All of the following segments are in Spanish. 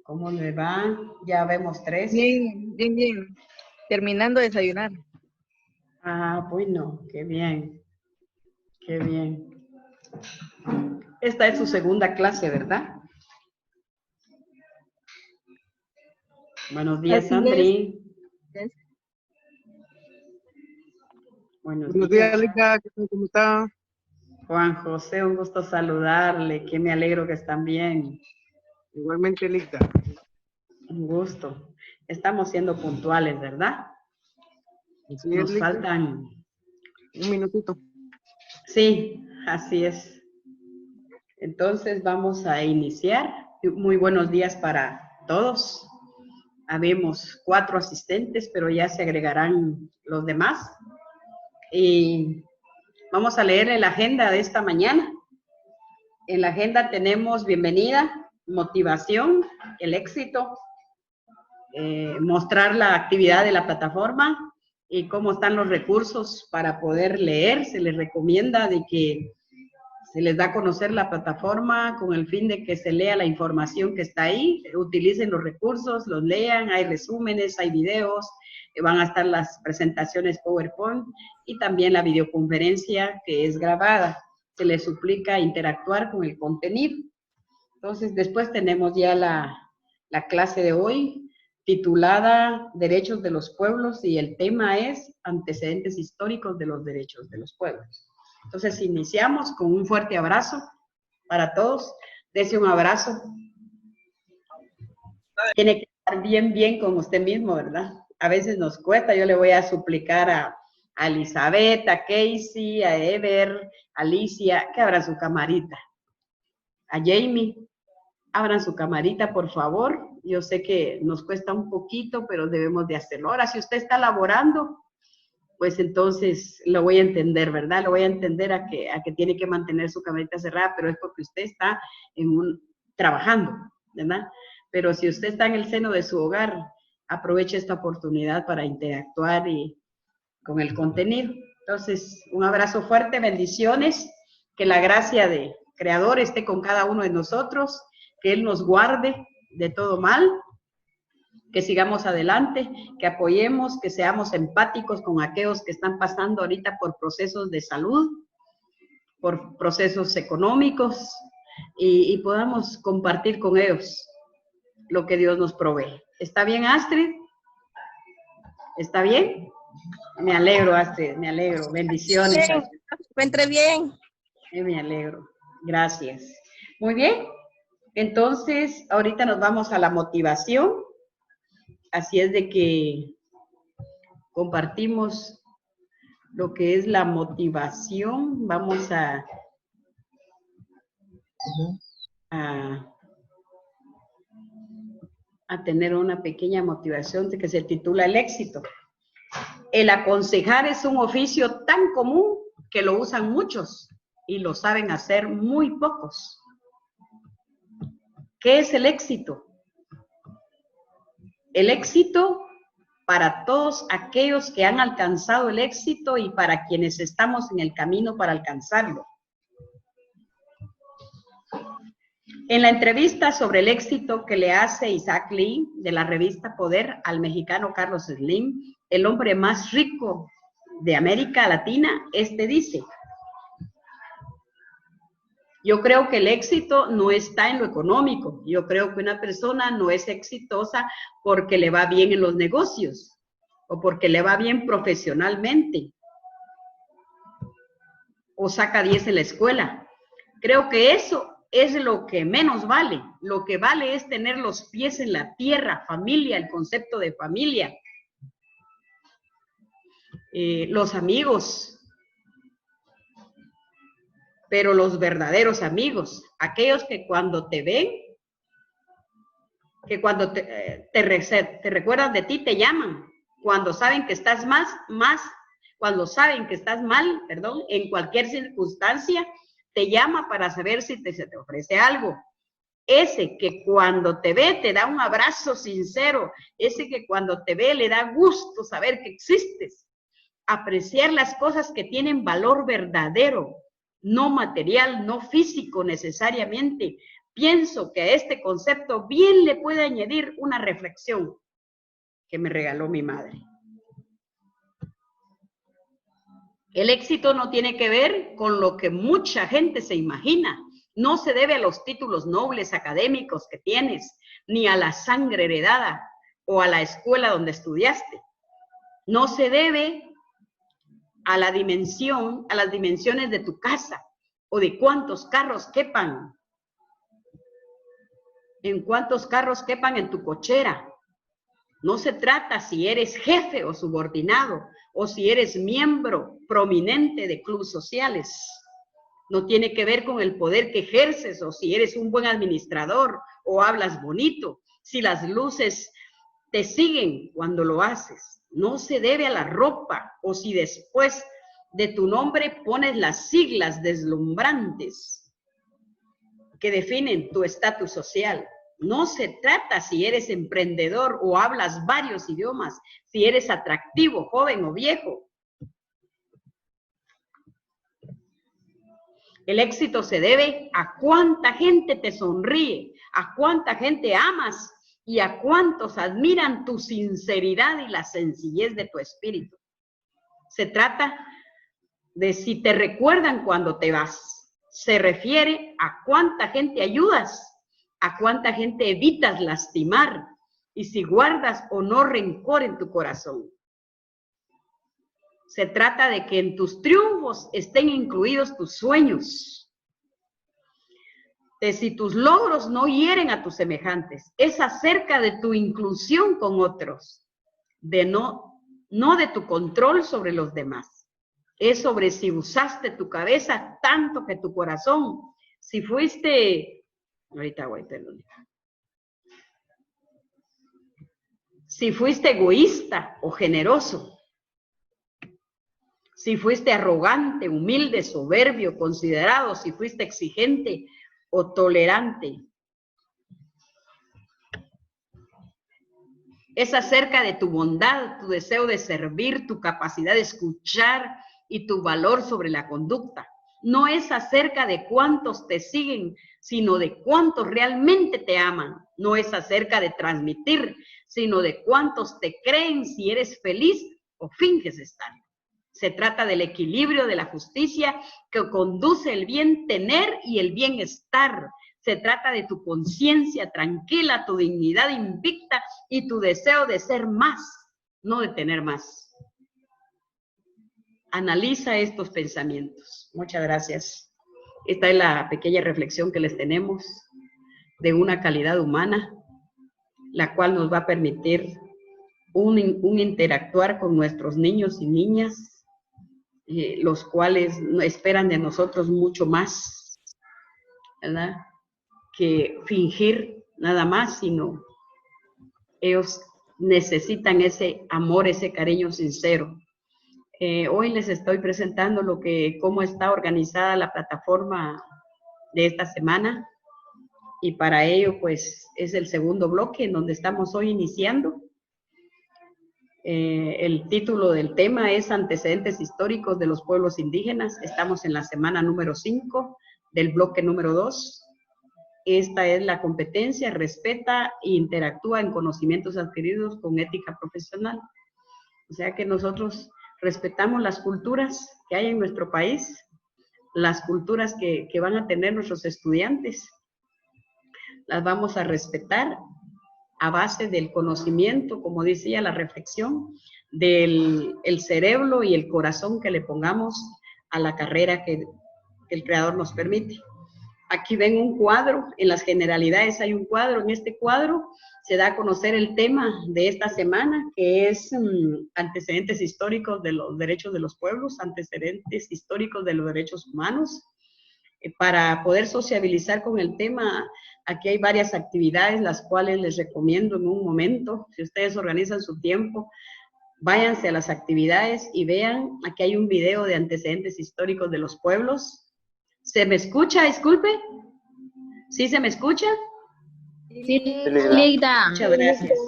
¿Cómo le va? Ya vemos 3. Bien, bien, bien. Terminando de desayunar. Ah, bueno, qué bien. Qué bien. Esta es su segunda clase, ¿verdad? Buenos días, Así es. Sandri. Buenos Buenos días. días, Lica, ¿cómo está? Juan José, un gusto saludarle. Que me alegro que están bien. Igualmente, Lica. Un gusto. Estamos siendo puntuales, ¿verdad? Así es, Nos Lica. faltan... Un minutito. Sí, así es. Entonces vamos a iniciar. Muy buenos días para todos. Habemos 4 asistentes, pero ya se agregarán los demás. Y vamos a leer la agenda de esta mañana. En la agenda tenemos bienvenida, motivación, el éxito, mostrar la actividad de la plataforma y cómo están los recursos para poder leer. Se les recomienda de que se les da a conocer la plataforma con el fin de que se lea la información que está ahí, utilicen los recursos, los lean, hay resúmenes, hay videos, van a estar las presentaciones PowerPoint y también la videoconferencia que es grabada. Se les suplica interactuar con el contenido. Entonces, después tenemos ya la clase de hoy, titulada Derechos de los Pueblos, y el tema es Antecedentes históricos de los derechos de los pueblos. Entonces, iniciamos con un fuerte abrazo para todos. Dese un abrazo. Tiene que estar bien con usted mismo, ¿verdad? A veces nos cuesta. Yo le voy a suplicar a Elizabeth, a Casey, a Ever, a Alicia, que abran su camarita. A Jamie, abran su camarita, por favor. Yo sé que nos cuesta un poquito, pero debemos de hacerlo. Ahora, si usted está laborando, pues entonces lo voy a entender, ¿verdad? Lo voy a entender a que tiene que mantener su camarita cerrada, pero es porque usted está trabajando, ¿verdad? Pero si usted está en el seno de su hogar, aproveche esta oportunidad para interactuar con el contenido. Entonces, un abrazo fuerte, bendiciones, que la gracia de Creador esté con cada uno de nosotros, que Él nos guarde de todo mal, que sigamos adelante, que apoyemos, que seamos empáticos con aquellos que están pasando ahorita por procesos de salud, por procesos económicos, y podamos compartir con ellos lo que Dios nos provee. ¿Está bien, Astrid? ¿Está bien? Me alegro, Astrid, me alegro. Bendiciones. Bien, se encuentre bien. Me alegro. Gracias. Muy bien. Entonces, ahorita nos vamos a la motivación. Así es de que compartimos lo que es la motivación. Vamos a tener una pequeña motivación que se titula El éxito. El aconsejar es un oficio tan común que lo usan muchos y lo saben hacer muy pocos. ¿Qué es el éxito? El éxito para todos aquellos que han alcanzado el éxito y para quienes estamos en el camino para alcanzarlo. En la entrevista sobre el éxito que le hace Isaac Lee de la revista Poder al mexicano Carlos Slim, el hombre más rico de América Latina, dice: yo creo que el éxito no está en lo económico. Yo creo que una persona no es exitosa porque le va bien en los negocios o porque le va bien profesionalmente o saca 10 en la escuela. Creo que eso es lo que menos vale. Lo que vale es tener los pies en la tierra, familia, el concepto de familia. Los amigos, pero los verdaderos amigos, aquellos que cuando te ven, que cuando te recuerdan de ti, te llaman, cuando saben que estás cuando saben que estás mal, perdón, en cualquier circunstancia, te llama para saber si se te ofrece algo. Ese que cuando te ve te da un abrazo sincero, ese que cuando te ve le da gusto saber que existes. Apreciar las cosas que tienen valor verdadero, no material, no físico necesariamente, pienso que a este concepto bien le puede añadir una reflexión que me regaló mi madre. El éxito no tiene que ver con lo que mucha gente se imagina. No se debe a los títulos nobles académicos que tienes, ni a la sangre heredada o a la escuela donde estudiaste. No se debe a la dimensión, a las dimensiones de tu casa o de cuántos carros quepan. En cuántos carros quepan en tu cochera. No se trata si eres jefe o subordinado o si eres miembro prominente de clubes sociales. No tiene que ver con el poder que ejerces o si eres un buen administrador o hablas bonito, si las luces te siguen cuando lo haces. No se debe a la ropa o si después de tu nombre pones las siglas deslumbrantes que definen tu estatus social. No se trata si eres emprendedor o hablas varios idiomas, si eres atractivo, joven o viejo. El éxito se debe a cuánta gente te sonríe, a cuánta gente amas y a cuántos admiran tu sinceridad y la sencillez de tu espíritu. Se trata de si te recuerdan cuando te vas. Se refiere a cuánta gente ayudas, a cuánta gente evitas lastimar y si guardas o no rencor en tu corazón. Se trata de que en tus triunfos estén incluidos tus sueños. De si tus logros no hieren a tus semejantes. Es acerca de tu inclusión con otros. De no de tu control sobre los demás. Es sobre si usaste tu cabeza tanto que tu corazón. Si fuiste... Ahorita voy, perdón. Si fuiste egoísta o generoso. Si fuiste arrogante, humilde, soberbio, considerado, si fuiste exigente o tolerante. Es acerca de tu bondad, tu deseo de servir, tu capacidad de escuchar y tu valor sobre la conducta. No es acerca de cuántos te siguen, sino de cuántos realmente te aman. No es acerca de transmitir, sino de cuántos te creen si eres feliz o finges estar. Se trata del equilibrio de la justicia que conduce el bien tener y el bienestar. Se trata de tu conciencia tranquila, tu dignidad invicta y tu deseo de ser más, no de tener más. Analiza estos pensamientos. Muchas gracias. Esta es la pequeña reflexión que les tenemos de una calidad humana, la cual nos va a permitir un interactuar con nuestros niños y niñas, los cuales esperan de nosotros mucho más, ¿verdad?, que fingir nada más, sino ellos necesitan ese amor, ese cariño sincero. Hoy les estoy presentando cómo está organizada la plataforma de esta semana, y para ello pues es el segundo bloque en donde estamos hoy iniciando. El título del tema es Antecedentes históricos de los pueblos indígenas. Estamos en la semana número 5 del bloque número 2. Esta es la competencia, respeta e interactúa en conocimientos adquiridos con ética profesional. O sea que nosotros respetamos las culturas que hay en nuestro país, las culturas que van a tener nuestros estudiantes. Las vamos a respetar a base del conocimiento, como decía, la reflexión del cerebro y el corazón que le pongamos a la carrera que el Creador nos permite. Aquí ven un cuadro, en las generalidades hay un cuadro. En este cuadro se da a conocer el tema de esta semana, que es antecedentes históricos de los derechos de los pueblos, antecedentes históricos de los derechos humanos. Para poder sociabilizar con el tema, aquí hay varias actividades, las cuales les recomiendo en un momento. Si ustedes organizan su tiempo, váyanse a las actividades y vean, aquí hay un video de antecedentes históricos de los pueblos. ¿Se me escucha? Disculpe. ¿Sí se me escucha? Sí, Ligda. Muchas gracias.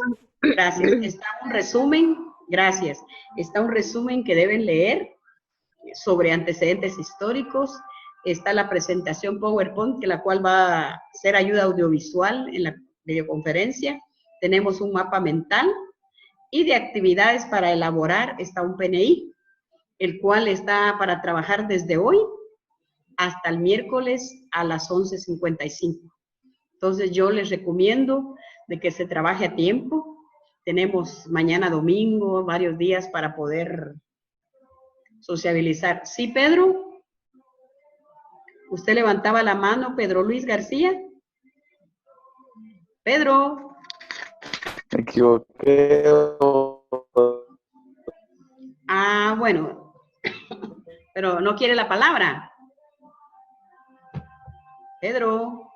Gracias. Está un resumen, gracias. Está un resumen que deben leer sobre antecedentes históricos. está la presentación PowerPoint, que la cual va a ser ayuda audiovisual en la videoconferencia. Tenemos un mapa mental y de actividades para elaborar está un PNI, el cual está para trabajar desde hoy hasta el miércoles a las 11:55. Entonces yo les recomiendo de que se trabaje a tiempo. Tenemos mañana domingo, varios días para poder sociabilizar. ¿Sí, Pedro? Usted levantaba la mano, Pedro Luis García. Pedro. Me equivoqué. Ah, bueno. Pero no quiere la palabra. Pedro.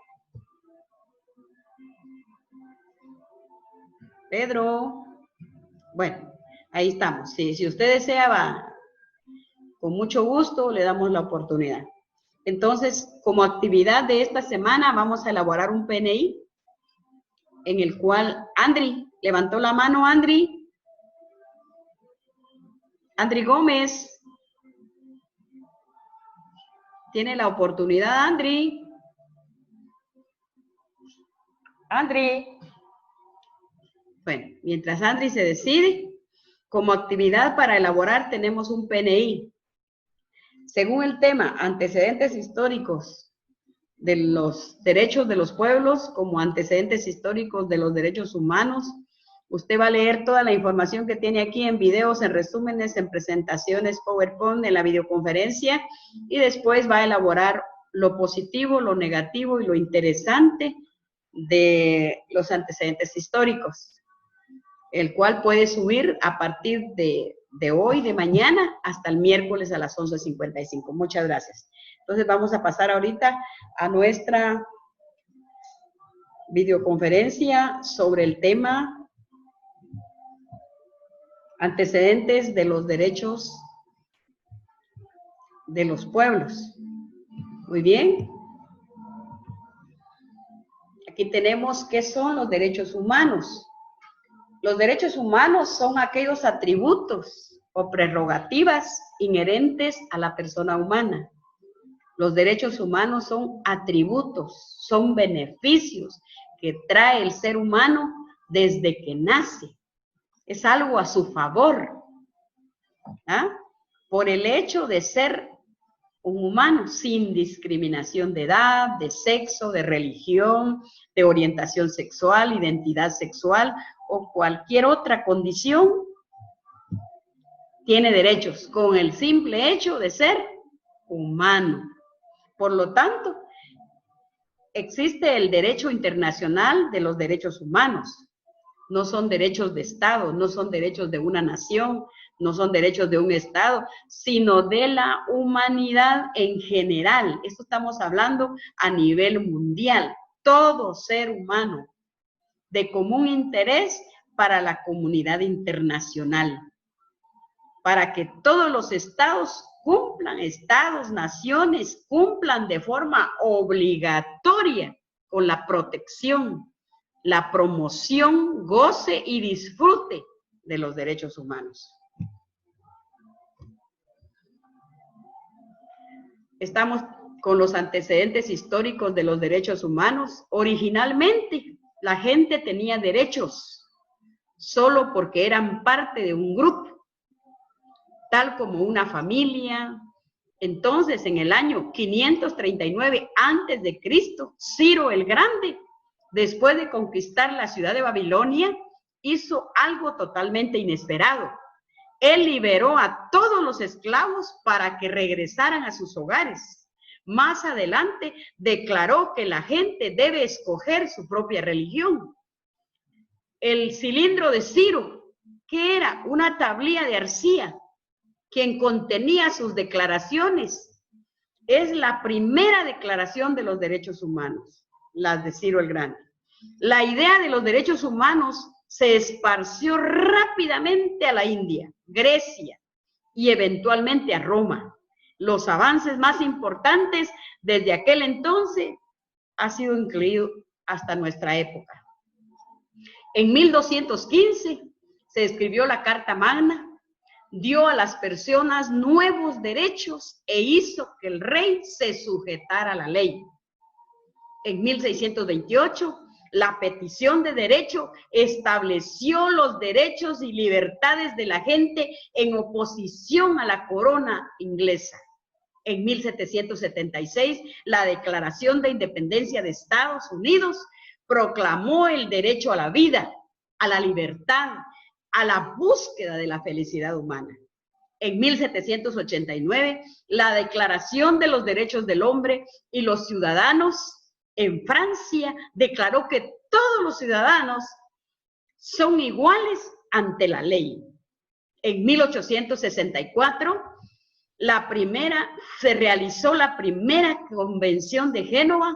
Pedro. Bueno, ahí estamos. Si usted desea, va. Con mucho gusto le damos la oportunidad. Entonces, como actividad de esta semana, vamos a elaborar un PNI en el cual, Andri, levantó la mano, Andri. Andri Gómez. Tiene la oportunidad, Andri. Andri. Bueno, mientras Andri se decide, como actividad para elaborar tenemos un PNI. Según el tema, antecedentes históricos de los derechos de los pueblos como antecedentes históricos de los derechos humanos, usted va a leer toda la información que tiene aquí en videos, en resúmenes, en presentaciones, PowerPoint, en la videoconferencia, y después va a elaborar lo positivo, lo negativo y lo interesante de los antecedentes históricos, el cual puede subir a partir de hoy, de mañana, hasta el miércoles a las 11:55. Muchas gracias. Entonces vamos a pasar ahorita a nuestra videoconferencia sobre el tema antecedentes de los derechos de los pueblos. Muy bien. Aquí tenemos qué son los derechos humanos. Los derechos humanos son aquellos atributos o prerrogativas inherentes a la persona humana. Los derechos humanos son atributos, son beneficios que trae el ser humano desde que nace. Es algo a su favor, ¿ah? Por el hecho de ser un humano sin discriminación de edad, de sexo, de religión, de orientación sexual, identidad sexual o cualquier otra condición, tiene derechos con el simple hecho de ser humano. Por lo tanto, existe el derecho internacional de los derechos humanos. No son derechos de Estado, no son derechos de una nación, no son derechos de un Estado, sino de la humanidad en general. Esto estamos hablando a nivel mundial. Todo ser humano de común interés para la comunidad internacional, para que todos los estados cumplan, estados, naciones, cumplan de forma obligatoria con la protección, la promoción, goce y disfrute de los derechos humanos. Estamos con los antecedentes históricos de los derechos humanos. Originalmente, la gente tenía derechos solo porque eran parte de un grupo, tal como una familia. Entonces, en el año 539 a.C., Ciro el Grande, después de conquistar la ciudad de Babilonia, hizo algo totalmente inesperado. Él liberó a todos los esclavos para que regresaran a sus hogares. Más adelante declaró que la gente debe escoger su propia religión. El cilindro de Ciro, que era una tablilla de arcilla, quien contenía sus declaraciones, es la primera declaración de los derechos humanos, las de Ciro el Grande. La idea de los derechos humanos se esparció rápidamente a la India, Grecia y eventualmente a Roma. Los avances más importantes desde aquel entonces han sido incluidos hasta nuestra época. En 1215 se escribió la Carta Magna, dio a las personas nuevos derechos e hizo que el rey se sujetara a la ley. En 1628, la petición de derecho estableció los derechos y libertades de la gente en oposición a la corona inglesa. En 1776, la Declaración de Independencia de Estados Unidos proclamó el derecho a la vida, a la libertad, a la búsqueda de la felicidad humana. En 1789, la Declaración de los Derechos del Hombre y los Ciudadanos en Francia declaró que todos los ciudadanos son iguales ante la ley. En 1864, se realizó la primera convención de Génova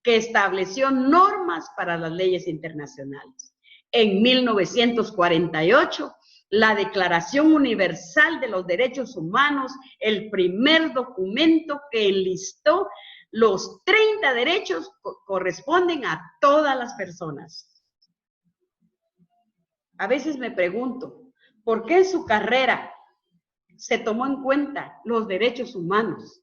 que estableció normas para las leyes internacionales. En 1948, la Declaración Universal de los Derechos Humanos, el primer documento que enlistó los 30 derechos corresponden a todas las personas. A veces me pregunto, ¿por qué en su carrera se tomó en cuenta los derechos humanos?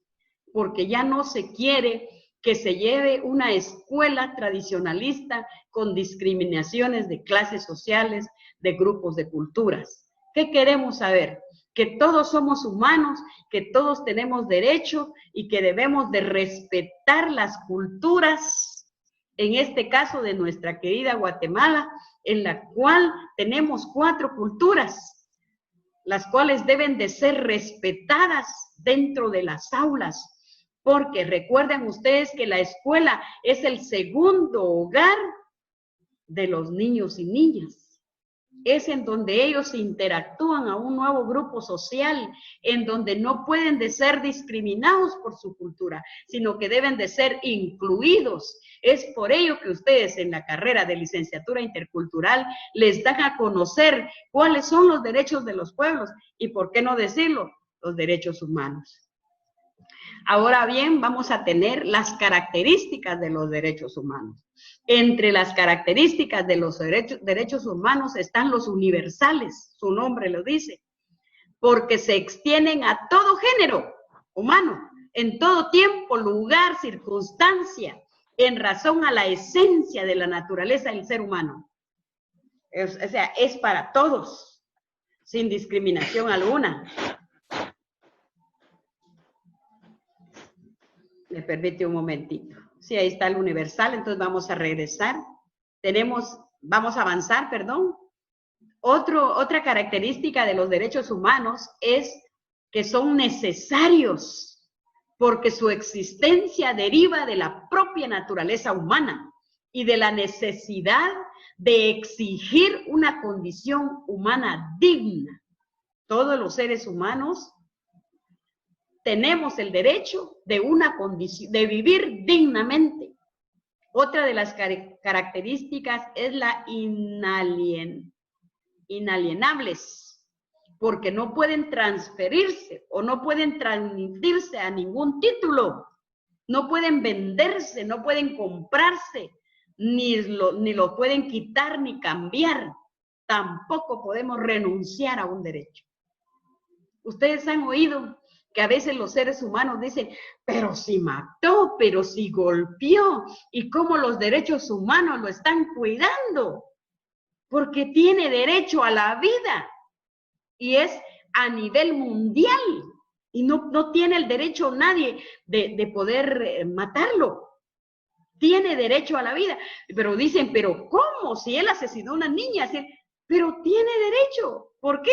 Porque ya no se quiere que se lleve una escuela tradicionalista con discriminaciones de clases sociales, de grupos de culturas. ¿Qué queremos saber? Que todos somos humanos, que todos tenemos derecho y que debemos de respetar las culturas, en este caso de nuestra querida Guatemala, en la cual tenemos 4 culturas, las cuales deben de ser respetadas dentro de las aulas, porque recuerden ustedes que la escuela es el segundo hogar de los niños y niñas. Es en donde ellos interactúan a un nuevo grupo social, en donde no pueden de ser discriminados por su cultura, sino que deben de ser incluidos. Es por ello que ustedes en la carrera de licenciatura intercultural les dan a conocer cuáles son los derechos de los pueblos y, por qué no decirlo, los derechos humanos. Ahora bien, vamos a tener las características de los derechos humanos. Entre las características de los derechos humanos están los universales, su nombre lo dice, porque se extienden a todo género humano, en todo tiempo, lugar, circunstancia, en razón a la esencia de la naturaleza del ser humano. O sea, es para todos, sin discriminación alguna. Me permite un momentito. Sí, ahí está el universal, entonces vamos a regresar. Vamos a avanzar, perdón. Otra característica de los derechos humanos es que son necesarios, porque su existencia deriva de la propia naturaleza humana y de la necesidad de exigir una condición humana digna. Todos los seres humanos tenemos el derecho de una condición, de vivir dignamente. Otra de las características es la inalienables, porque no pueden transferirse o no pueden transmitirse a ningún título, no pueden venderse, no pueden comprarse, ni lo pueden quitar ni cambiar. Tampoco podemos renunciar a un derecho. Ustedes han oído que a veces los seres humanos dicen, pero si mató, pero si golpeó, y cómo los derechos humanos lo están cuidando, porque tiene derecho a la vida, y es a nivel mundial, y no tiene el derecho nadie de poder matarlo. Tiene derecho a la vida, pero dicen, pero ¿cómo? Si él asesinó a una niña, pero tiene derecho. ¿Por qué?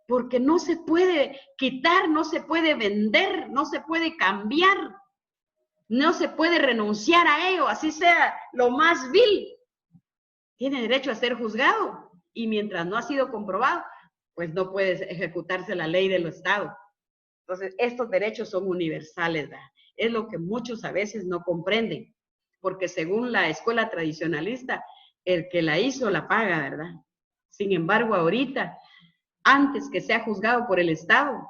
Porque no se puede quitar, no se puede vender, no se puede cambiar, no se puede renunciar a ello, así sea lo más vil. Tiene derecho a ser juzgado y mientras no ha sido comprobado, pues no puede ejecutarse la ley del Estado. Entonces, estos derechos son universales, ¿verdad? Es lo que muchos a veces no comprenden, porque según la escuela tradicionalista, el que la hizo la paga, ¿verdad? Sin embargo, ahorita, antes que sea juzgado por el Estado,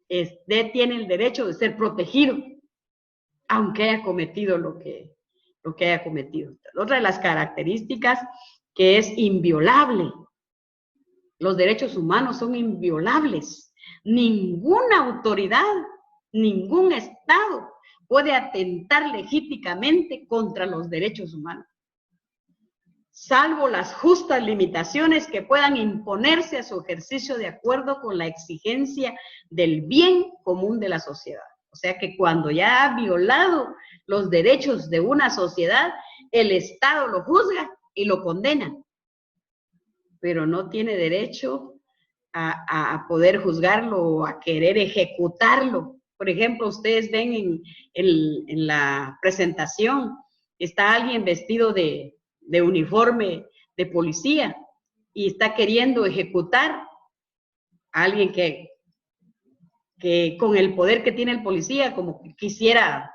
tiene el derecho de ser protegido, aunque haya cometido lo que haya cometido. Otra de las características que es inviolable, Los derechos humanos son inviolables. Ninguna autoridad, ningún Estado puede atentar legítimamente contra los derechos humanos, salvo las justas limitaciones que puedan imponerse a su ejercicio de acuerdo con la exigencia del bien común de la sociedad. O sea que cuando ya ha violado los derechos de una sociedad, el Estado lo juzga y lo condena, pero no tiene derecho a poder juzgarlo o a querer ejecutarlo. Por ejemplo, ustedes ven en la presentación, está alguien vestido de uniforme de policía y está queriendo ejecutar a alguien que con el poder que tiene el policía, como que quisiera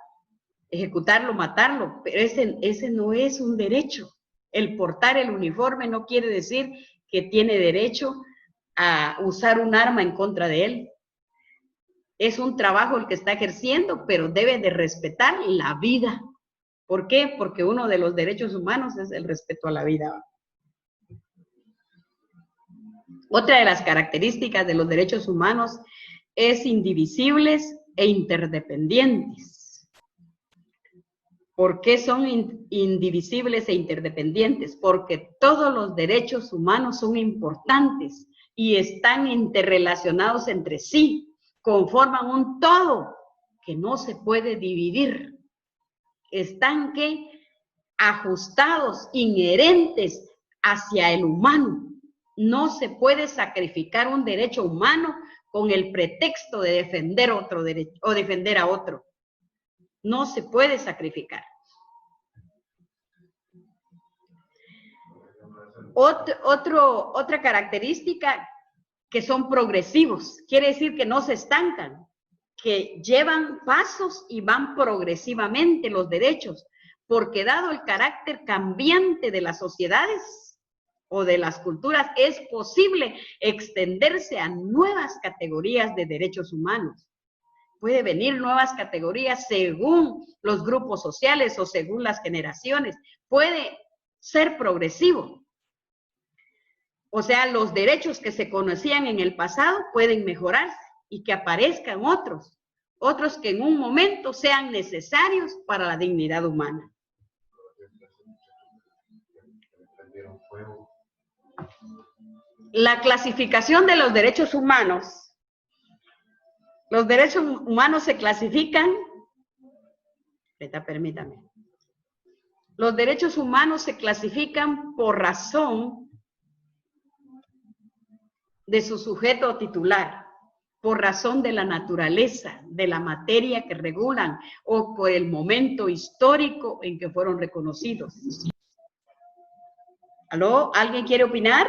ejecutarlo, matarlo, pero ese no es un derecho. El portar el uniforme no quiere decir que tiene derecho a usar un arma en contra de él. Es un trabajo el que está ejerciendo, pero debe de respetar la vida. ¿Por qué? Porque uno de los derechos humanos es el respeto a la vida. Otra de las características de los derechos humanos es indivisibles e interdependientes. ¿Por qué son indivisibles e interdependientes? Porque todos los derechos humanos son importantes y están interrelacionados entre sí, conforman un todo que no se puede dividir. Están ajustados, inherentes hacia el humano. No se puede sacrificar un derecho humano con el pretexto de defender otro derecho o defender a otro. No se puede sacrificar. Otra característica, que son progresivos. Quiere decir que no se estancan, que llevan pasos y van progresivamente los derechos, porque dado el carácter cambiante de las sociedades o de las culturas, es posible extenderse a nuevas categorías de derechos humanos. Puede venir nuevas categorías según los grupos sociales o según las generaciones. Puede ser progresivo. O sea, los derechos que se conocían en el pasado pueden mejorarse y que aparezcan otros que en un momento sean necesarios para la dignidad humana. La clasificación de los derechos humanos. Los derechos humanos se clasifican, permítame. Los derechos humanos se clasifican por razón de su sujeto titular, por razón de la naturaleza, de la materia que regulan o por el momento histórico en que fueron reconocidos. ¿Aló? ¿Alguien quiere opinar?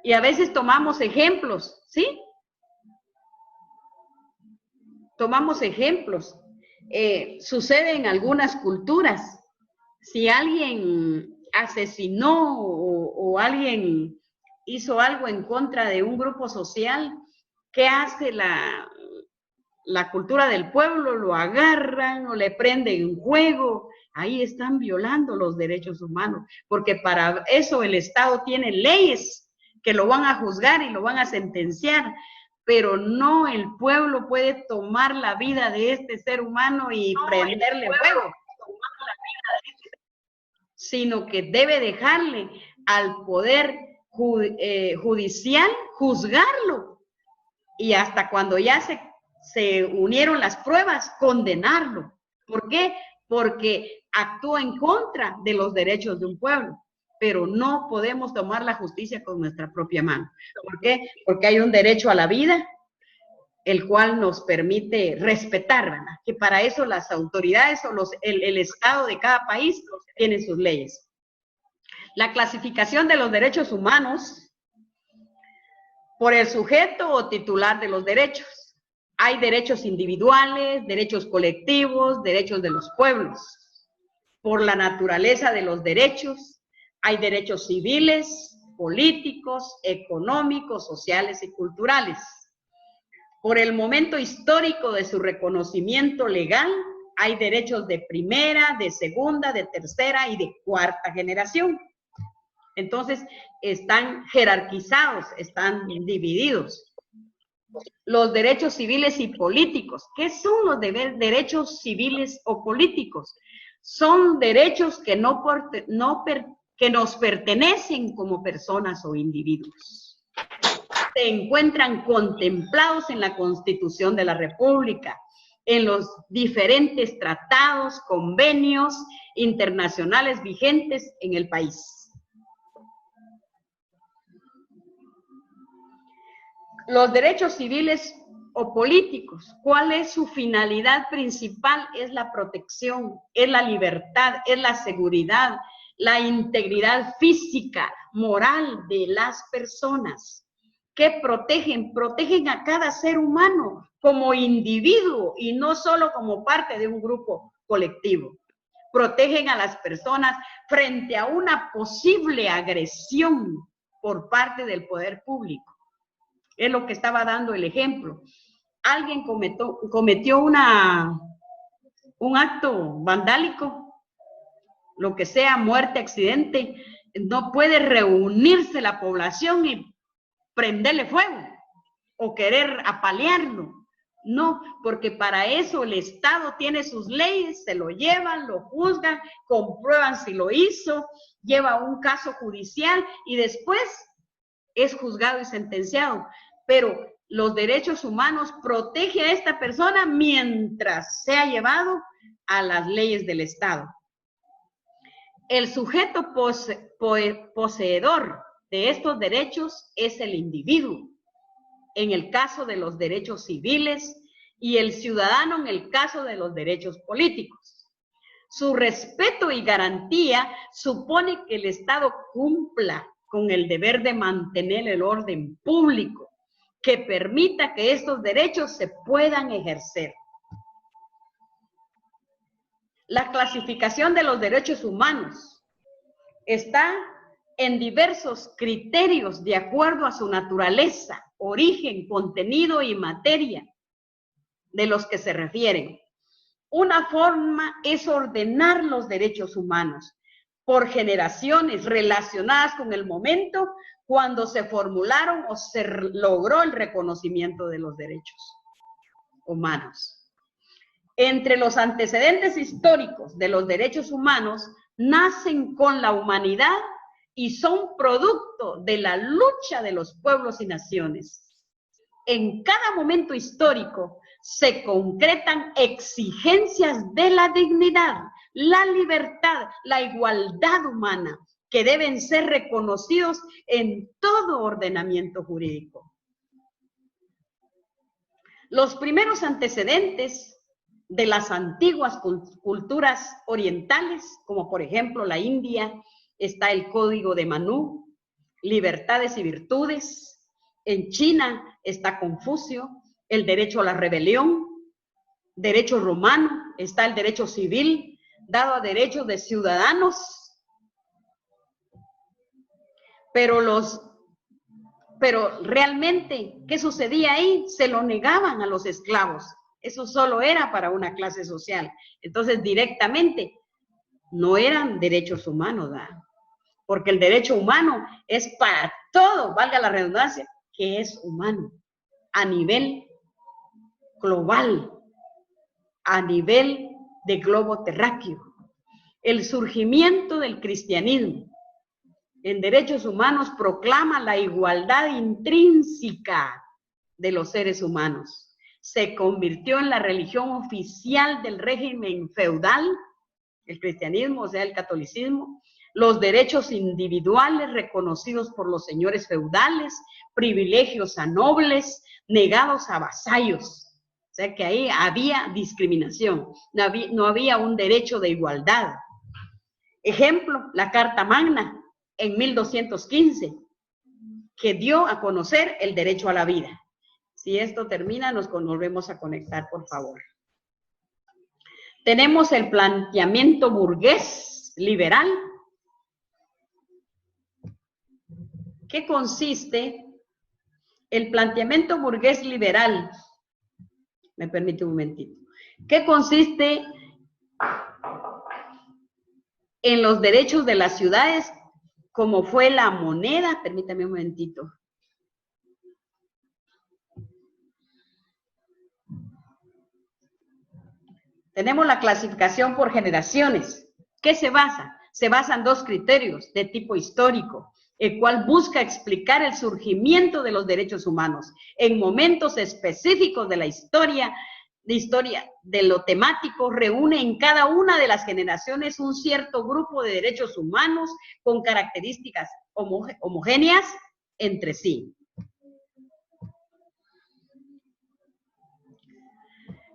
Y a veces tomamos ejemplos, ¿sí? Tomamos ejemplos. Sucede en algunas culturas. Si alguien asesinó o alguien hizo algo en contra de un grupo social, ¿qué hace la cultura del pueblo? Lo agarran o le prenden fuego. Ahí están violando los derechos humanos, porque para eso el Estado tiene leyes que lo van a juzgar y lo van a sentenciar, pero no el pueblo puede tomar la vida de este ser humano y prenderle fuego, sino que debe dejarle al poder judicial juzgarlo y hasta cuando ya se unieron las pruebas, condenarlo. ¿Por qué? Porque actúa en contra de los derechos de un pueblo, pero no podemos tomar la justicia con nuestra propia mano. ¿Por qué? Porque hay un derecho a la vida, el cual nos permite respetar, ¿verdad? Que para eso las autoridades o el Estado de cada país tienen sus leyes. La clasificación de los derechos humanos por el sujeto o titular de los derechos. Hay derechos individuales, derechos colectivos, derechos de los pueblos. Por la naturaleza de los derechos, hay derechos civiles, políticos, económicos, sociales y culturales. Por el momento histórico de su reconocimiento legal, hay derechos de primera, de segunda, de tercera y de cuarta generación. Entonces, están jerarquizados, están divididos. Los derechos civiles y políticos. ¿Qué son los derechos civiles o políticos? Son derechos que que nos pertenecen como personas o individuos. Se encuentran contemplados en la Constitución de la República, en los diferentes tratados, convenios internacionales vigentes en el país. Los derechos civiles o políticos, ¿cuál es su finalidad principal? Es la protección, es la libertad, es la seguridad, la integridad física, moral de las personas. ¿Qué protegen? Protegen a cada ser humano como individuo y no solo como parte de un grupo colectivo. Protegen a las personas frente a una posible agresión por parte del poder público. Es lo que estaba dando el ejemplo. Alguien cometió un acto vandálico, lo que sea, muerte, accidente, no puede reunirse la población y prenderle fuego o querer apalearlo. No, porque para eso el Estado tiene sus leyes, se lo llevan, lo juzgan, comprueban si lo hizo, lleva un caso judicial y después es juzgado y sentenciado. Pero los derechos humanos protegen a esta persona mientras sea llevado a las leyes del Estado. El sujeto poseedor de estos derechos es el individuo, en el caso de los derechos civiles, y el ciudadano en el caso de los derechos políticos. Su respeto y garantía supone que el Estado cumpla con el deber de mantener el orden público, que permita que estos derechos se puedan ejercer. La clasificación de los derechos humanos está en diversos criterios de acuerdo a su naturaleza, origen, contenido y materia de los que se refieren. Una forma es ordenar los derechos humanos por generaciones relacionadas con el momento cuando se formularon o se logró el reconocimiento de los derechos humanos. Entre los antecedentes históricos de los derechos humanos nacen con la humanidad y son producto de la lucha de los pueblos y naciones. En cada momento histórico se concretan exigencias de la dignidad, la libertad, la igualdad humana, que deben ser reconocidos en todo ordenamiento jurídico. Los primeros antecedentes de las antiguas culturas orientales, como por ejemplo la India, está el Código de Manú, libertades y virtudes. En China está Confucio, el derecho a la rebelión. Derecho romano, está el derecho civil, dado a derechos de ciudadanos. Pero realmente, ¿qué sucedía ahí? Se lo negaban a los esclavos. Eso solo era para una clase social. Entonces, directamente, no eran derechos humanos, ¿verdad? Porque el derecho humano es para todo, valga la redundancia, que es humano, a nivel global, a nivel de globo terráqueo. El surgimiento del cristianismo en derechos humanos proclama la igualdad intrínseca de los seres humanos. Se convirtió en la religión oficial del régimen feudal, el cristianismo, o sea, el catolicismo, los derechos individuales reconocidos por los señores feudales, privilegios a nobles, negados a vasallos. O sea que ahí había discriminación, no había un derecho de igualdad. Ejemplo, la Carta Magna en 1215, que dio a conocer el derecho a la vida. Si esto termina, nos volvemos a conectar, por favor. Tenemos el planteamiento burgués liberal. ¿Qué consiste el planteamiento burgués liberal? Me permite un momentito. ¿Qué consiste en los derechos de las ciudades, como fue la moneda. Permítame un momentito. Tenemos la clasificación por generaciones. ¿Qué se basa? Se basan dos criterios de tipo histórico, el cual busca explicar el surgimiento de los derechos humanos en momentos específicos de la historia de lo temático, reúne en cada una de las generaciones un cierto grupo de derechos humanos con características homogéneas entre sí.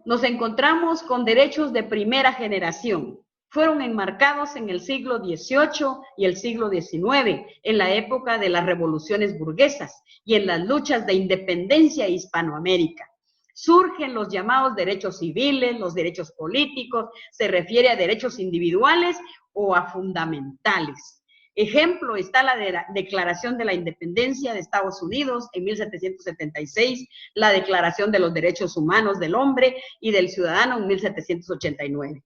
Nos encontramos con derechos de primera generación. Fueron enmarcados en el siglo XVIII y el siglo XIX, en la época de las revoluciones burguesas y en las luchas de independencia de Hispanoamérica. Surgen los llamados derechos civiles, los derechos políticos, se refiere a derechos individuales o a fundamentales. Ejemplo está la Declaración de la Independencia de Estados Unidos en 1776, la Declaración de los Derechos Humanos del Hombre y del Ciudadano en 1789.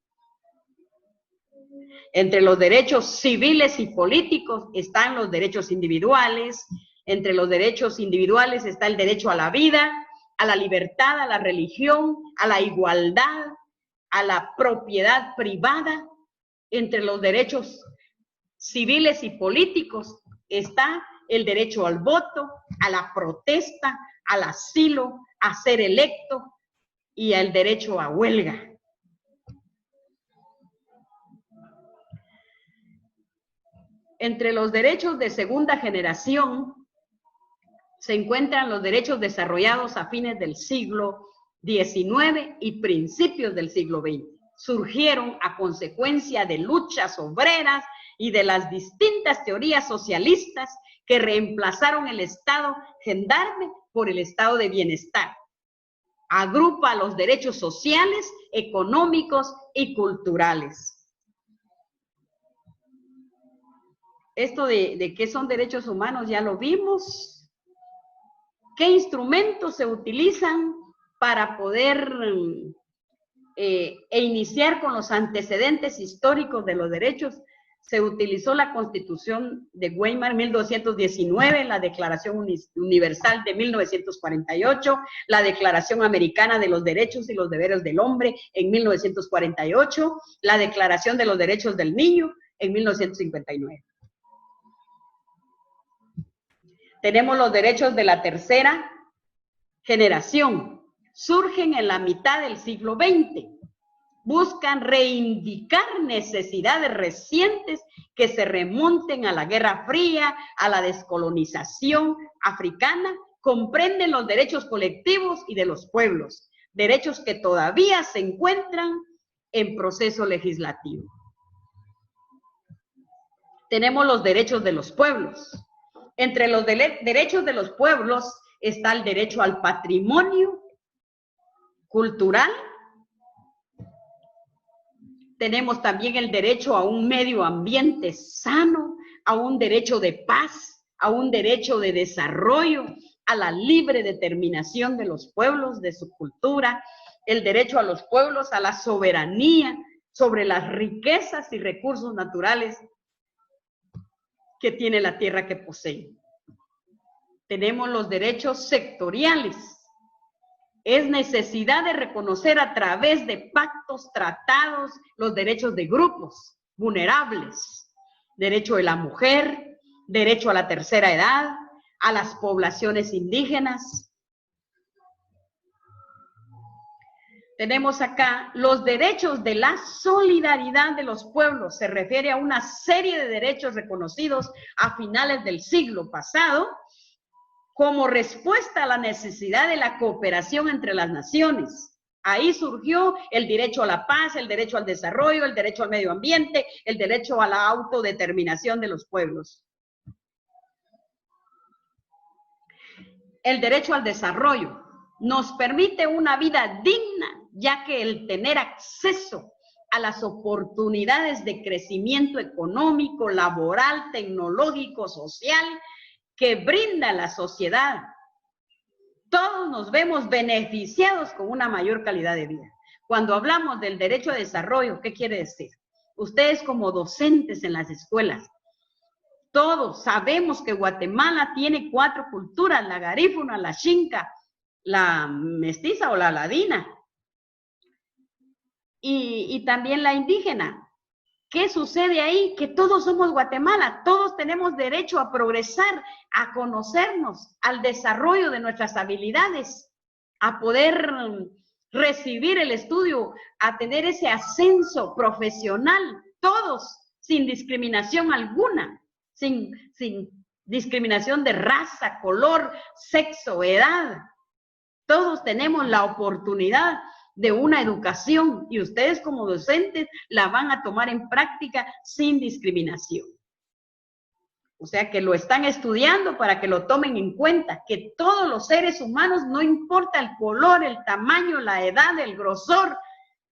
Entre los derechos civiles y políticos están los derechos individuales. Entre los derechos individuales está el derecho a la vida, a la libertad, a la religión, a la igualdad, a la propiedad privada. Entre los derechos civiles y políticos está el derecho al voto, a la protesta, al asilo, a ser electo y al derecho a huelga. Entre los derechos de segunda generación se encuentran los derechos desarrollados a fines del siglo XIX y principios del siglo XX. Surgieron a consecuencia de luchas obreras y de las distintas teorías socialistas que reemplazaron el Estado gendarme por el Estado de bienestar. Agrupa los derechos sociales, económicos y culturales. Esto de qué son derechos humanos ya lo vimos. ¿Qué instrumentos se utilizan para poder iniciar con los antecedentes históricos de los derechos? Se utilizó la Constitución de Weimar 1219, la Declaración Universal de 1948, la Declaración Americana de los Derechos y los Deberes del Hombre en 1948, la Declaración de los Derechos del Niño en 1959. Tenemos los derechos de la tercera generación. Surgen en la mitad del siglo XX. Buscan reivindicar necesidades recientes que se remonten a la Guerra Fría, a la descolonización africana. Comprenden los derechos colectivos y de los pueblos, derechos que todavía se encuentran en proceso legislativo. Tenemos los derechos de los pueblos. Entre los derechos de los pueblos está el derecho al patrimonio cultural. Tenemos también el derecho a un medio ambiente sano, a un derecho de paz, a un derecho de desarrollo, a la libre determinación de los pueblos, de su cultura, el derecho a los pueblos a la soberanía sobre las riquezas y recursos naturales que tiene la tierra que poseen. Tenemos los derechos sectoriales. Es necesidad de reconocer a través de pactos, tratados, los derechos de grupos vulnerables. Derecho de la mujer, derecho a la tercera edad, a las poblaciones indígenas. Tenemos acá los derechos de la solidaridad de los pueblos. Se refiere a una serie de derechos reconocidos a finales del siglo pasado como respuesta a la necesidad de la cooperación entre las naciones. Ahí surgió el derecho a la paz, el derecho al desarrollo, el derecho al medio ambiente, el derecho a la autodeterminación de los pueblos. El derecho al desarrollo nos permite una vida digna, ya que el tener acceso a las oportunidades de crecimiento económico, laboral, tecnológico, social, que brinda la sociedad. Todos nos vemos beneficiados con una mayor calidad de vida. Cuando hablamos del derecho a desarrollo, ¿qué quiere decir? ustedes como docentes en las escuelas. Todos sabemos que Guatemala tiene 4 culturas, la garífuna, la xinca, la mestiza o la ladina, y también la indígena. ¿Qué sucede ahí? Que todos somos Guatemala, todos tenemos derecho a progresar, a conocernos, al desarrollo de nuestras habilidades, a poder recibir el estudio, a tener ese ascenso profesional, todos, sin discriminación alguna, sin discriminación de raza, color, sexo, edad. Todos tenemos la oportunidad de una educación y ustedes como docentes la van a tomar en práctica sin discriminación. O sea que lo están estudiando para que lo tomen en cuenta, que todos los seres humanos, no importa el color, el tamaño, la edad, el grosor,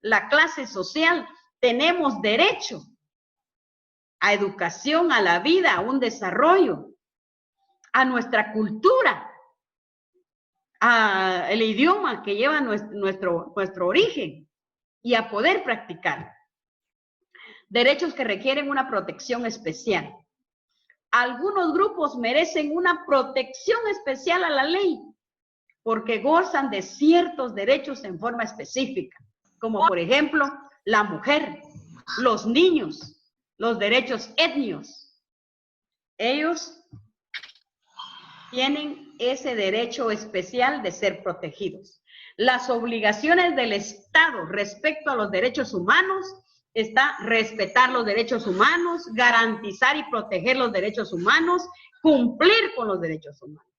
la clase social, tenemos derecho a educación, a la vida, a un desarrollo, a nuestra cultura, al idioma que lleva nuestro origen y a poder practicar. Derechos que requieren una protección especial. Algunos grupos merecen una protección especial a la ley porque gozan de ciertos derechos en forma específica, como por ejemplo la mujer, los niños, los derechos étnicos. Ellos tienen ese derecho especial de ser protegidos. Las obligaciones del Estado respecto a los derechos humanos está respetar los derechos humanos, garantizar y proteger los derechos humanos, cumplir con los derechos humanos.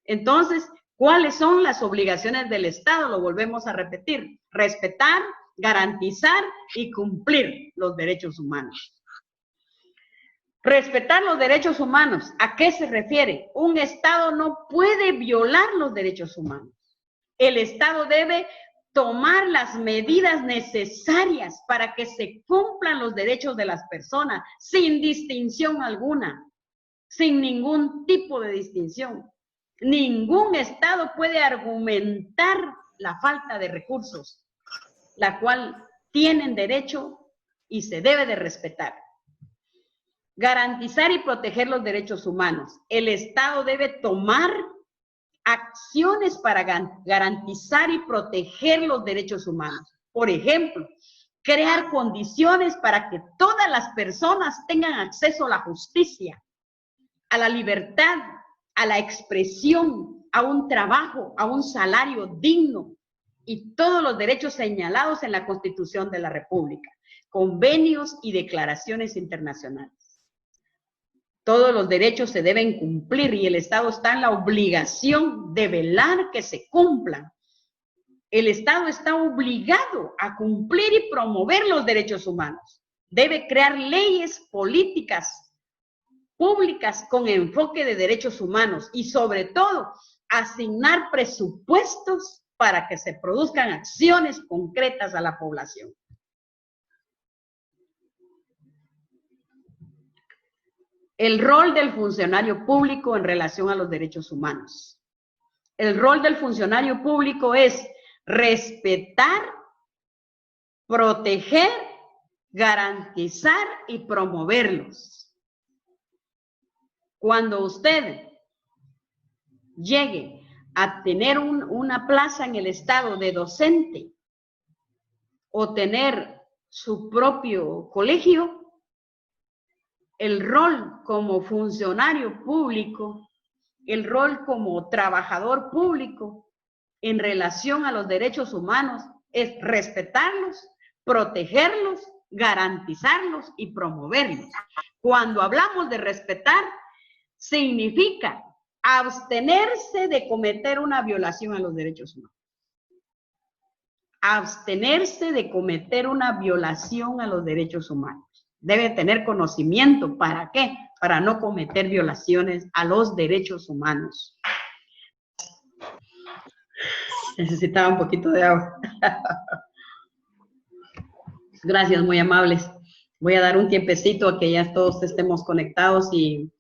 Entonces, ¿cuáles son las obligaciones del Estado? Lo volvemos a repetir: respetar, garantizar y cumplir los derechos humanos. Respetar los derechos humanos, ¿a qué se refiere? Un Estado no puede violar los derechos humanos. El Estado debe tomar las medidas necesarias para que se cumplan los derechos de las personas, sin distinción alguna, sin ningún tipo de distinción. Ningún Estado puede argumentar la falta de recursos, la cual tienen derecho y se debe de respetar. Garantizar y proteger los derechos humanos. El Estado debe tomar acciones para garantizar y proteger los derechos humanos. Por ejemplo, crear condiciones para que todas las personas tengan acceso a la justicia, a la libertad, a la expresión, a un trabajo, a un salario digno y todos los derechos señalados en la Constitución de la República, convenios y declaraciones internacionales. Todos los derechos se deben cumplir y el Estado está en la obligación de velar que se cumplan. El Estado está obligado a cumplir y promover los derechos humanos. Debe crear leyes políticas públicas con enfoque de derechos humanos y sobre todo asignar presupuestos para que se produzcan acciones concretas a la población. El rol del funcionario público en relación a los derechos humanos. El rol del funcionario público es respetar, proteger, garantizar y promoverlos. Cuando usted llegue a tener una plaza en el Estado de docente o tener su propio colegio, el rol como funcionario público, el rol como trabajador público en relación a los derechos humanos es respetarlos, protegerlos, garantizarlos y promoverlos. Cuando hablamos de respetar, significa abstenerse de cometer una violación a los derechos humanos. Abstenerse de cometer una violación a los derechos humanos. Debe tener conocimiento. ¿Para qué? Para no cometer violaciones a los derechos humanos. Necesitaba un poquito de agua. Gracias, muy amables. Voy a dar un tiempecito a que ya todos estemos conectados y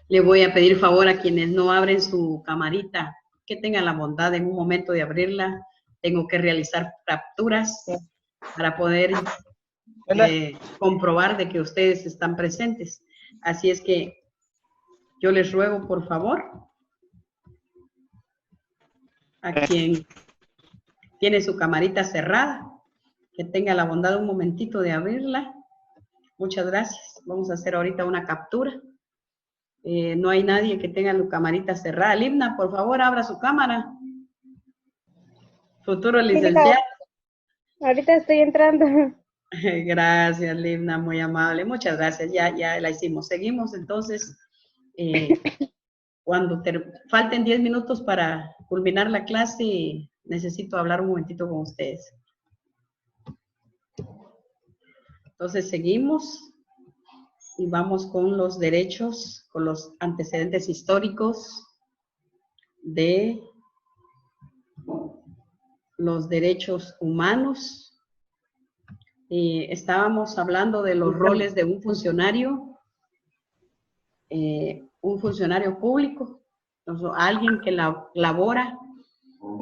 le voy a pedir favor a quienes no abren su camarita, que tengan la bondad en un momento de abrirla. Tengo que realizar capturas para poder comprobar de que ustedes están presentes. Así es que yo les ruego, por favor, a quien tiene su camarita cerrada, que tenga la bondad un momentito de abrirla. Muchas gracias. Vamos a hacer ahorita una captura. No hay nadie que tenga su camarita cerrada. Libna, por favor, abra su cámara. Futuro licenciado. Ahorita estoy entrando. Gracias, Libna, muy amable. Muchas gracias, ya la hicimos. Seguimos entonces. Cuando falten 10 minutos para culminar la clase, necesito hablar un momentito con ustedes. Entonces seguimos y vamos con los derechos, con los antecedentes históricos de los derechos humanos. Estábamos hablando de los roles de un funcionario público, alguien que labora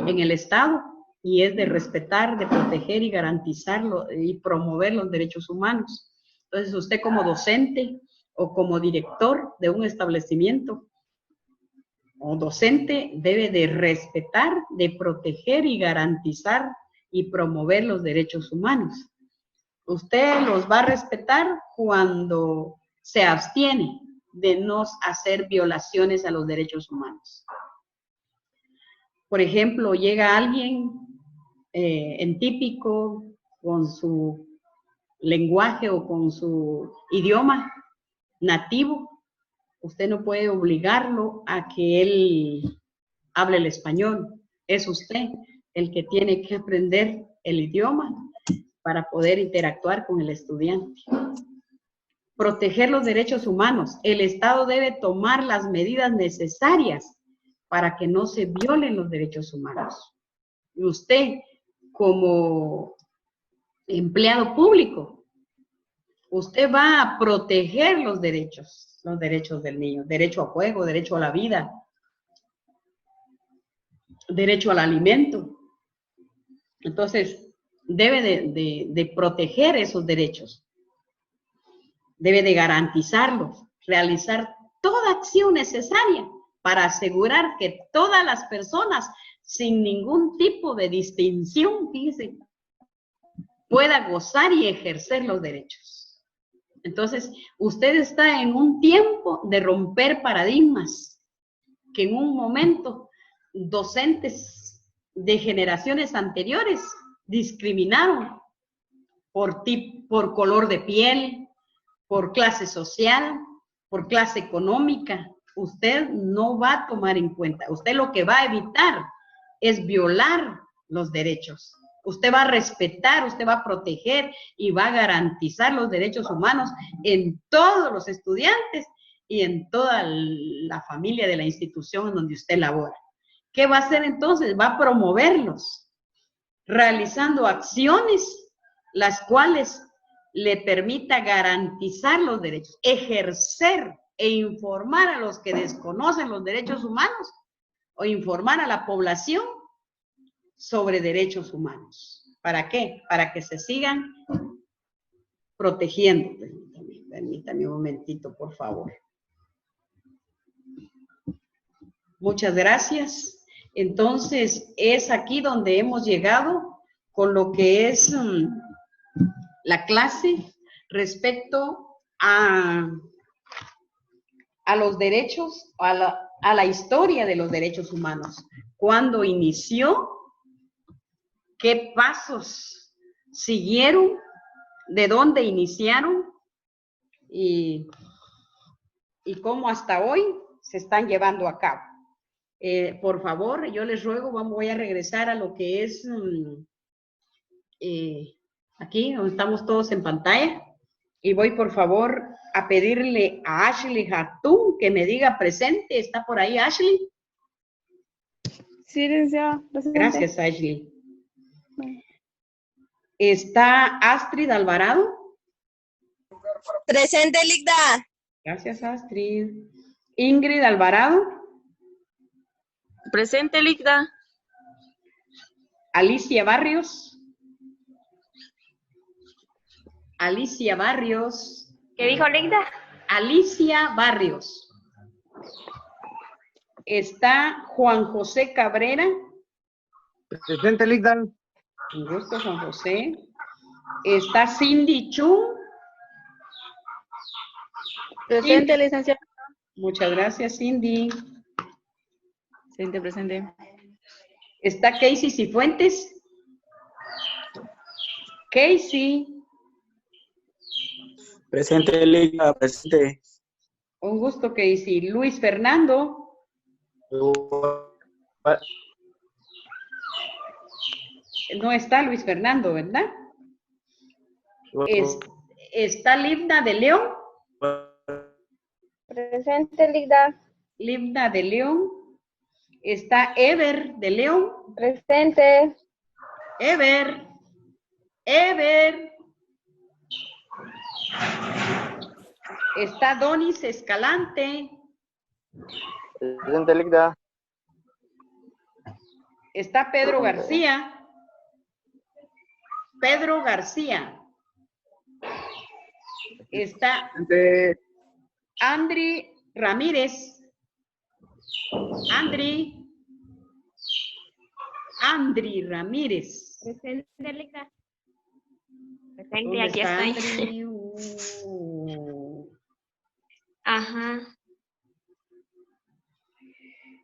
en el Estado y es de respetar, de proteger y garantizarlo y promover los derechos humanos. Entonces, usted como docente o como director de un establecimiento o docente debe de respetar, de proteger y garantizar y promover los derechos humanos. Usted los va a respetar cuando se abstiene de no hacer violaciones a los derechos humanos. Por ejemplo, llega alguien en típico con su lenguaje o con su idioma nativo. Usted no puede obligarlo a que él hable el español. Es usted el que tiene que aprender el idioma para poder interactuar con el estudiante. Proteger los derechos humanos. El Estado debe tomar las medidas necesarias para que no se violen los derechos humanos. Y usted, como empleado público, usted va a proteger los derechos del niño, derecho a juego, derecho a la vida, derecho al alimento. Entonces, debe de proteger esos derechos, debe de garantizarlos, realizar toda acción necesaria para asegurar que todas las personas, sin ningún tipo de distinción, fíjense, pueda gozar y ejercer los derechos. Entonces, usted está en un tiempo de romper paradigmas, que en un momento docentes de generaciones anteriores discriminaron por color de piel, por clase social, por clase económica. Usted no va a tomar en cuenta. Usted lo que va a evitar es violar los derechos. Usted va a respetar, usted va a proteger y va a garantizar los derechos humanos en todos los estudiantes y en toda la familia de la institución en donde usted labora. ¿Qué va a hacer entonces? Va a promoverlos, realizando acciones las cuales le permita garantizar los derechos, ejercer e informar a los que desconocen los derechos humanos o informar a la población sobre derechos humanos. ¿Para qué? Para que se sigan protegiendo. Permítame un momentito, por favor. Muchas gracias. Entonces, es aquí donde hemos llegado con lo que es la clase respecto a los derechos, a la historia de los derechos humanos. ¿Cuándo inició? ¿Qué pasos siguieron? ¿De dónde iniciaron? Y cómo hasta hoy se están llevando a cabo. Por favor, yo les ruego, voy a regresar a lo que es aquí, donde estamos todos en pantalla, y voy por favor a pedirle a Ashley Hatun que me diga presente. ¿Está por ahí Ashley? Sí, licenciada. Gracias, Ashley. ¿Está Astrid Alvarado? Presente, Ligda. Gracias, Astrid. Ingrid Alvarado. Presente, Ligda. Alicia Barrios. Alicia Barrios. ¿Qué dijo Ligda? Alicia Barrios. Está Juan José Cabrera. Presente, Ligda. Un gusto, Juan José. Está Cindy Chu. Presente, licenciada. Muchas gracias, Cindy. Presente, presente. Está Casey Cifuentes. Casey. Presente, Liga, presente. Un gusto, Casey. Luis Fernando. No está Luis Fernando, ¿verdad? Está Livna de León. Presente, Ligda. Livna de León. Está Ever de León. Presente. Ever. Ever. Está Donis Escalante. Presente, Liga. Está Pedro García. Pedro García. Está Presente. Andri Ramírez. Andri Ramírez. Presente, Ligda. ¿Dónde Presente, aquí está estoy. Andri? Ajá.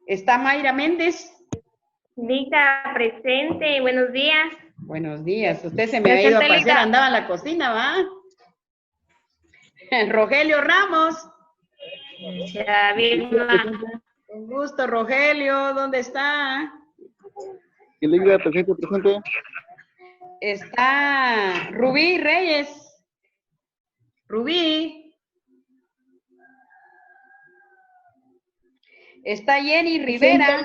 Está Mayra Méndez. Ligda, presente. Buenos días. Buenos días. Usted se me ha ido a Presente, pasear, Lita. andaba en la cocina, ¿va? Rogelio Ramos. Ya, Vilma. Un gusto, Rogelio. ¿Dónde está? Liga, presente, presente. Está Rubí Reyes. Rubí. Está Jenny Rivera.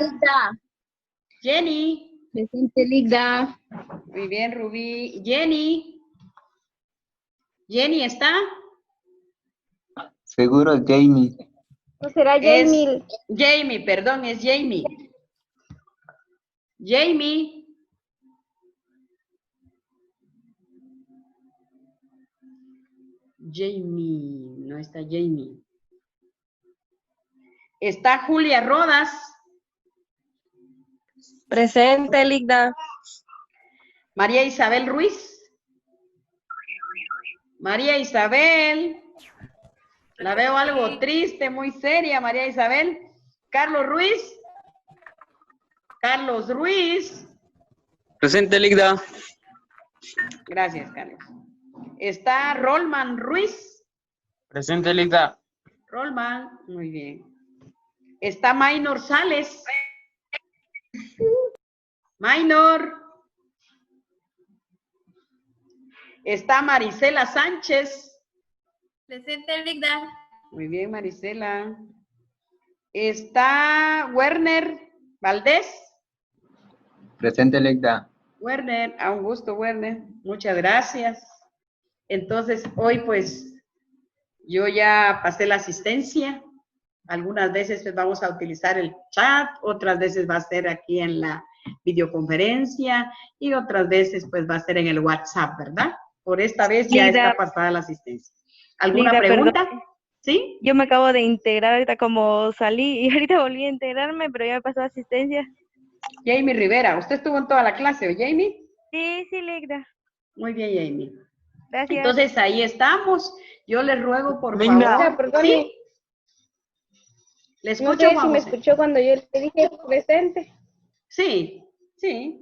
Jenny. Presente, Ligda. Muy bien, Rubí. Jenny. Jenny está. Seguro, Jamie. ¿No será Es Jamie? Jamie, perdón, es Jamie. Jamie. Jamie, no está Jamie. Está Julia Rodas. Presente, Ligda. María Isabel Ruiz. María Isabel. La veo algo triste, muy seria, María Isabel. Carlos Ruiz. Carlos Ruiz. Presente, Liga. Gracias, Carlos. Está Rolman Ruiz. Presente, Liga. Rolman, muy bien. Está Maynor Sales. Maynor. Está Marisela Sánchez. Presente, Ligda. Muy bien, Marisela. Está Werner Valdés. Presente, Liga. Werner, a un gusto, Werner. Muchas gracias. Entonces, hoy pues yo ya pasé la asistencia. Algunas veces pues, vamos a utilizar el chat, otras veces va a ser aquí en la videoconferencia y otras veces pues va a ser en el WhatsApp, ¿verdad? Por esta vez ya Ligda. está pasada la asistencia. ¿Alguna Ligda, pregunta? perdón. ¿Sí? Yo me acabo de integrar ahorita como salí y ahorita volví a integrarme, pero ya me pasó asistencia. Jamie Rivera, ¿usted estuvo en toda la clase, o Jamie? Sí, Ligda. Muy bien, Jamie. Gracias. Entonces ahí estamos. Yo les ruego por Venga. favor. Perdone. ¿Sí? ¿Le No escucho, sé Juan si me José? escuchó cuando yo le dije presente. Sí, sí.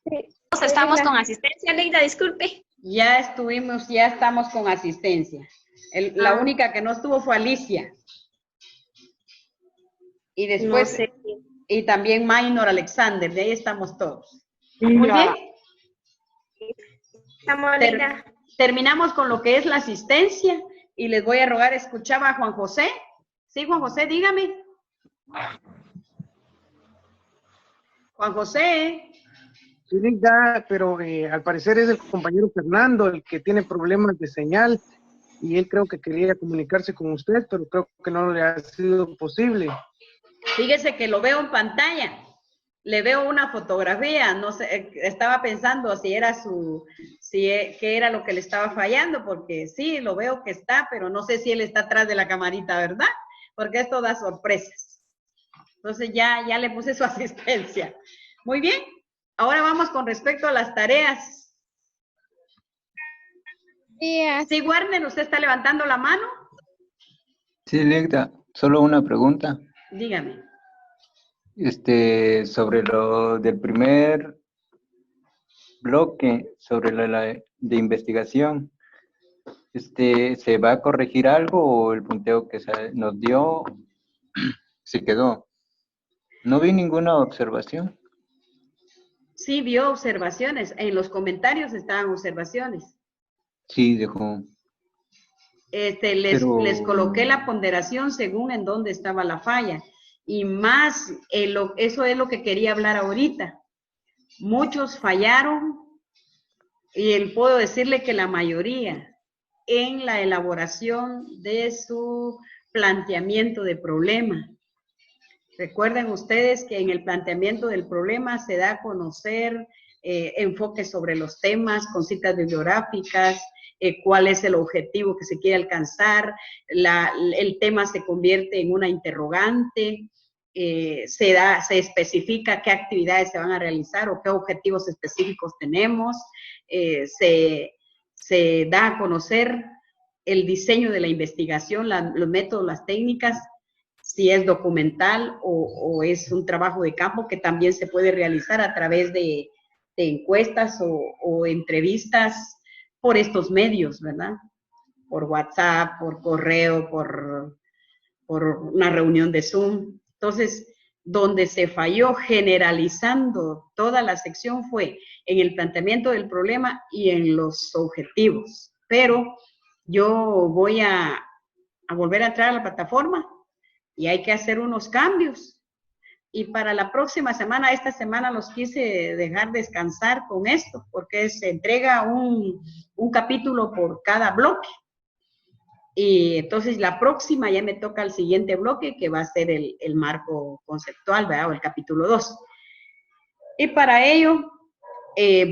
Sí. Estamos con asistencia, Ligda, disculpe. Ya estamos con asistencia. La Ah. única que no estuvo fue Alicia. Y No después, sé. y también Maynor Alexander, de ahí estamos todos. Muy bien. Estamos, Ligda. Terminamos con lo que es la asistencia y les voy a rogar, escuchaba a Juan José. Sí, Juan José, dígame. Juan José. Sí, Ligda, pero al parecer es el compañero Fernando el que tiene problemas de señal y él creo que quería comunicarse con usted, pero creo que no le ha sido posible. Fíjese que lo veo en pantalla. le veo una fotografía, no sé, estaba pensando si era qué era lo que le estaba fallando, porque sí, lo veo que está, pero no sé si él está atrás de la camarita, ¿verdad? Porque esto da sorpresas. Entonces ya le puse su asistencia. Muy bien, ahora vamos con respecto a las tareas. Sí, Warner, ¿usted está levantando la mano? Sí, Ligda, solo una pregunta. Dígame. Sobre lo del primer bloque, sobre la de investigación, ¿se va a corregir algo o el punteo que nos dio se quedó? No vi ninguna observación. Sí, vio observaciones. En los comentarios estaban observaciones. Sí, dejó. Les coloqué la ponderación según en dónde estaba la falla. Y más, eso es lo que quería hablar ahorita. Muchos fallaron y puedo decirle que la mayoría en la elaboración de su planteamiento de problema. Recuerden ustedes que en el planteamiento del problema se da a conocer enfoques sobre los temas con citas bibliográficas, cuál es el objetivo que se quiere alcanzar, el tema se convierte en una interrogante, se especifica qué actividades se van a realizar o qué objetivos específicos tenemos, se da a conocer el diseño de la investigación, los métodos, las técnicas, si es documental o es un trabajo de campo que también se puede realizar a través de encuestas o entrevistas por estos medios, ¿verdad? Por WhatsApp, por correo, por una reunión de Zoom. Entonces, donde se falló generalizando toda la sección fue en el planteamiento del problema y en los objetivos. Pero yo voy a volver a entrar a la plataforma y hay que hacer unos cambios. Y para la próxima semana, esta semana los quise dejar descansar con esto, porque se entrega un capítulo por cada bloque. Y entonces la próxima ya me toca el siguiente bloque, que va a ser el marco conceptual, ¿verdad? O el capítulo 2. Y para ello,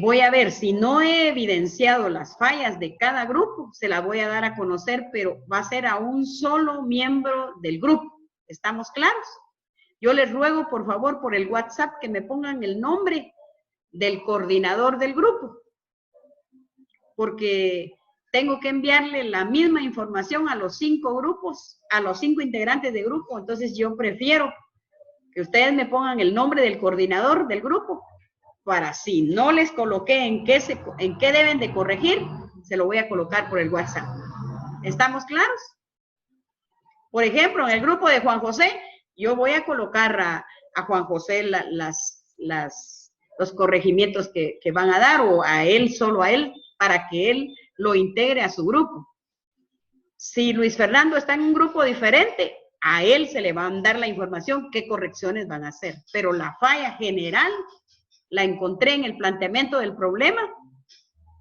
voy a ver, si no he evidenciado las fallas de cada grupo, se las voy a dar a conocer, pero va a ser a un solo miembro del grupo. ¿Estamos claros? Yo les ruego, por favor, por el WhatsApp, que me pongan el nombre del coordinador del grupo, porque tengo que enviarle la misma información a los 5 grupos, a los 5 integrantes de grupo. Entonces yo prefiero que ustedes me pongan el nombre del coordinador del grupo, para si no les coloqué en qué deben de corregir, se lo voy a colocar por el WhatsApp. ¿Estamos claros? Por ejemplo, en el grupo de Juan José, yo voy a colocar a Juan José los corregimientos que van a dar, o a él, solo a él, para que él lo integre a su grupo. Si Luis Fernando está en un grupo diferente, a él se le va a dar la información qué correcciones van a hacer. Pero la falla general la encontré en el planteamiento del problema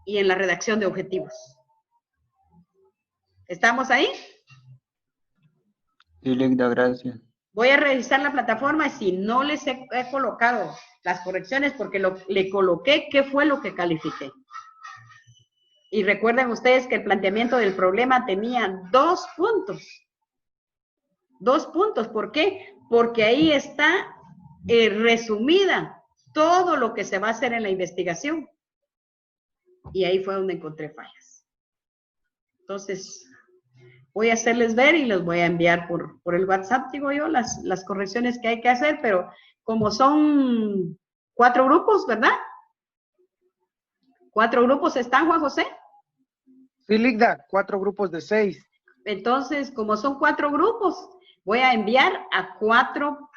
y en la redacción de objetivos. ¿Estamos ahí? Sí, Ligda, gracias. Voy a revisar la plataforma y si no les he colocado las correcciones, porque le coloqué qué fue lo que califiqué. Y recuerden ustedes que el planteamiento del problema tenía 2 puntos. 2 puntos, ¿por qué? Porque ahí está resumida todo lo que se va a hacer en la investigación. Y ahí fue donde encontré fallas. Entonces, voy a hacerles ver y los voy a enviar por el WhatsApp, digo yo, las correcciones que hay que hacer, pero como son 4 grupos, ¿verdad? 4 grupos están, Juan José. Sí, Ligda, 4 grupos de 6. Entonces, como son 4 grupos, voy a enviar a 4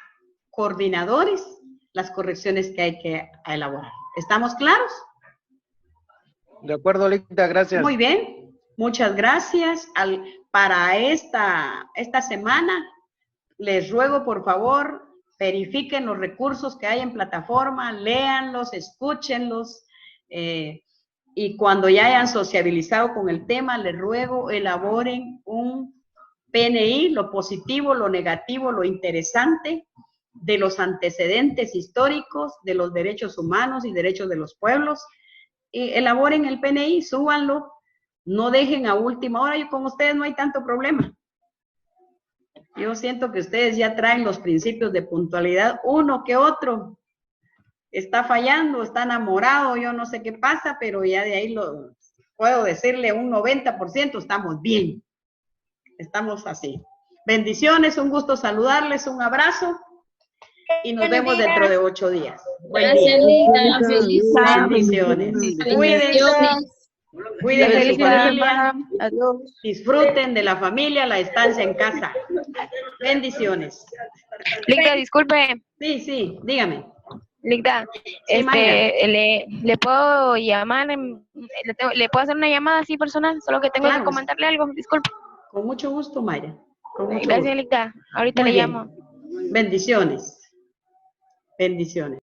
coordinadores las correcciones que hay que elaborar. ¿Estamos claros? De acuerdo, Ligda, gracias. Muy bien, muchas gracias. Para esta semana, les ruego, por favor, verifiquen los recursos que hay en plataforma, léanlos, escúchenlos, y cuando ya hayan sociabilizado con el tema, les ruego, elaboren un PNI, lo positivo, lo negativo, lo interesante, de los antecedentes históricos, de los derechos humanos y derechos de los pueblos. Elaboren el PNI, súbanlo, no dejen a última hora, y con ustedes no hay tanto problema. Yo siento que ustedes ya traen los principios de puntualidad, uno que otro está fallando, está enamorado, yo no sé qué pasa, pero ya de ahí puedo decirle un 90% estamos bien, estamos así. Bendiciones, un gusto saludarles, un abrazo y nos vemos dentro de 8 días. Buen día. Bendiciones. Cuídense de su familia. Adiós. Disfruten de la familia, la estancia en casa. Bendiciones. Ligda, disculpe. Sí, dígame. Ligda, Sí, Mayra. le puedo llamar, le puedo hacer una llamada así personal, solo que tengo Claro. que comentarle algo, disculpe. Con mucho gusto, Mayra. Con mucho Gracias, gusto. Ligda. Ahorita Muy le bien. llamo. Bendiciones. Bendiciones.